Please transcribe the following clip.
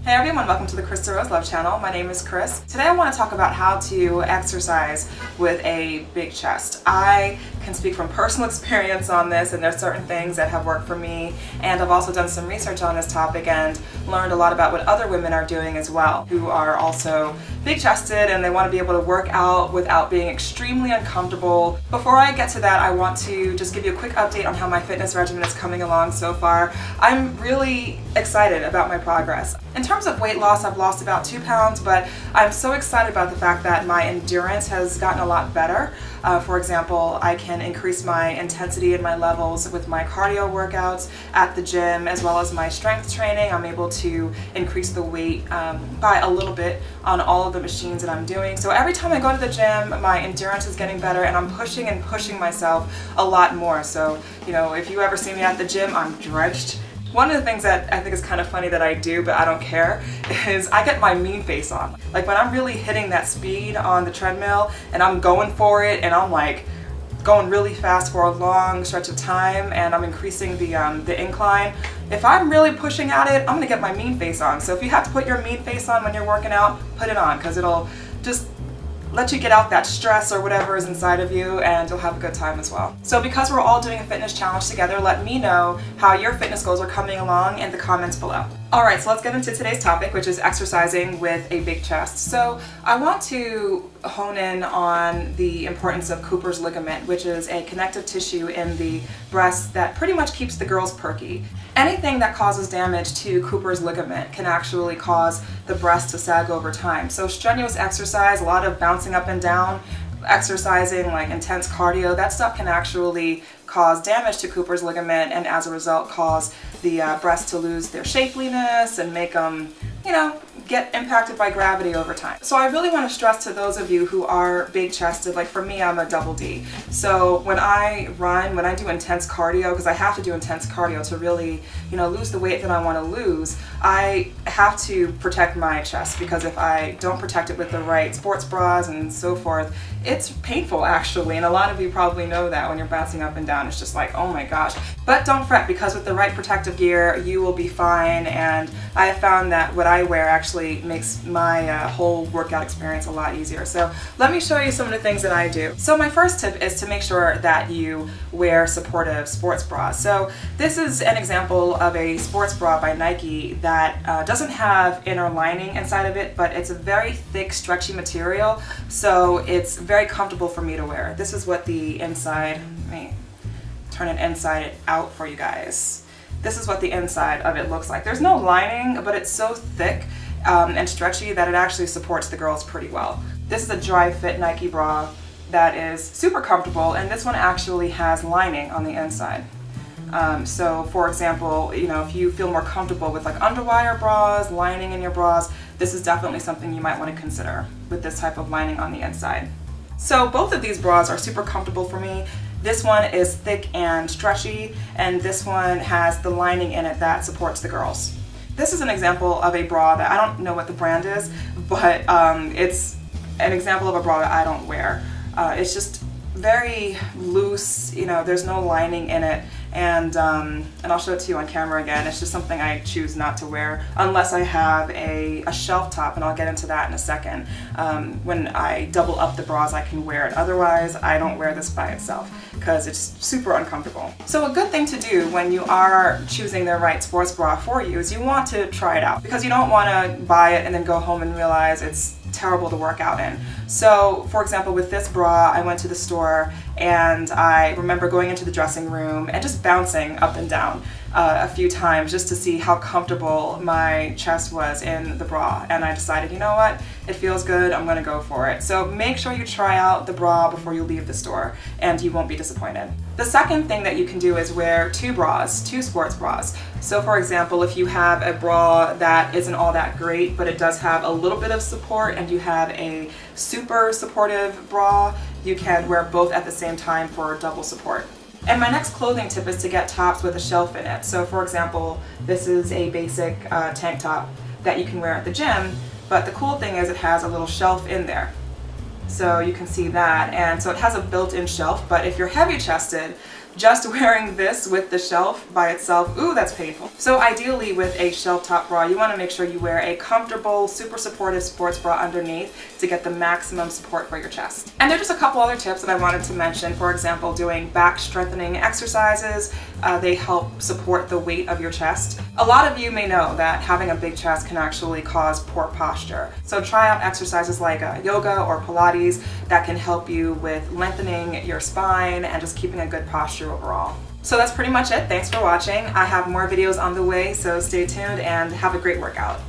Hey everyone, welcome to the Krista Rose Love channel. My name is Chris. Today I want to talk about how to exercise with a big chest. I can speak from personal experience on this, and there's certain things that have worked for me, and I've also done some research on this topic and learned a lot about what other women are doing as well, who are also big chested and they want to be able to work out without being extremely uncomfortable. Before I get to that, I want to just give you a quick update on how my fitness regimen is coming along so far. I'm really excited about my progress. In terms of weight loss, I've lost about 2 pounds, but I'm so excited about the fact that my endurance has gotten a lot better. For example, I can increase my intensity and my levels with my cardio workouts at the gym, as well as my strength training. I'm able to increase the weight by a little bit on all of the machines that I'm doing. So every time I go to the gym, my endurance is getting better, and I'm pushing and pushing myself a lot more. So, you know, if you ever see me at the gym, I'm drenched. One of the things that I think is kind of funny that I do, but I don't care, is I get my mean face on. Like when I'm really hitting that speed on the treadmill and I'm going for it and I'm like going really fast for a long stretch of time and I'm increasing the incline, if I'm really pushing at it, I'm gonna get my mean face on. So if you have to put your mean face on when you're working out, put it on, because it'll just let you get out that stress or whatever is inside of you, and you'll have a good time as well. So because we're all doing a fitness challenge together, let me know how your fitness goals are coming along in the comments below. Alright, so let's get into today's topic, which is exercising with a big chest. So I want to hone in on the importance of Cooper's ligament, which is a connective tissue in the breast that pretty much keeps the girls perky. Anything that causes damage to Cooper's ligament can actually cause the breast to sag over time. So strenuous exercise, a lot of bouncing up and down, exercising like intense cardio, that stuff can actually cause damage to Cooper's ligament, and as a result cause the breast to lose their shapeliness and make them, you know, get impacted by gravity over time. So I really want to stress to those of you who are big chested, like for me, I'm a double D. So when I run, when I do intense cardio, because I have to do intense cardio to really, you know, lose the weight that I want to lose, I have to protect my chest, because if I don't protect it with the right sports bras and so forth, it's painful actually, and a lot of you probably know that when you're bouncing up and down, it's just like, oh my gosh. But don't fret, because with the right protective gear, you will be fine, and I have found that what I wear actually makes my whole workout experience a lot easier. So let me show you some of the things that I do. So my first tip is to make sure that you wear supportive sports bras. So this is an example of a sports bra by Nike that doesn't have inner lining inside of it, but it's a very thick, stretchy material, so it's very comfortable for me to wear. This is what the inside, let me turn it inside out for you guys. This is what the inside of it looks like. There's no lining, but it's so thick and stretchy that it actually supports the girls pretty well. This is a dry fit Nike bra that is super comfortable, and this one actually has lining on the inside. So for example, you know, if you feel more comfortable with like underwire bras, lining in your bras, this is definitely something you might want to consider with this type of lining on the inside. So both of these bras are super comfortable for me. This one is thick and stretchy, and this one has the lining in it that supports the girls. This is an example of a bra that I don't know what the brand is, but it's an example of a bra that I don't wear. It's just very loose, you know, there's no lining in it, and I'll show it to you on camera again. It's just something I choose not to wear unless I have a shelf top, and I'll get into that in a second. When I double up the bras, I can wear it. Otherwise, I don't wear this by itself because it's super uncomfortable. So a good thing to do when you are choosing the right sports bra for you is you want to try it out, because you don't want to buy it and then go home and realize it's terrible to work out in. So for example, with this bra, I went to the store and I remember going into the dressing room and just bouncing up and down a few times just to see how comfortable my chest was in the bra, and I decided, you know what, it feels good, I'm gonna go for it. So make sure you try out the bra before you leave the store, and you won't be disappointed. The second thing that you can do is wear two sports bras. So for example, if you have a bra that isn't all that great, but it does have a little bit of support, and you have a super supportive bra, you can wear both at the same time for double support. And my next clothing tip is to get tops with a shelf in it. So for example, this is a basic tank top that you can wear at the gym, but the cool thing is it has a little shelf in there. So you can see that, and so it has a built-in shelf, but if you're heavy chested, Just wearing this with the shelf by itself, ooh, that's painful. So ideally with a shelf top bra, you want to make sure you wear a comfortable, super supportive sports bra underneath to get the maximum support for your chest. And there are just a couple other tips that I wanted to mention. For example, doing back strengthening exercises. They help support the weight of your chest. A lot of you may know that having a big chest can actually cause poor posture. So try out exercises like yoga or Pilates that can help you with lengthening your spine and just keeping a good posture overall. So that's pretty much it. Thanks for watching. I have more videos on the way, so stay tuned and have a great workout.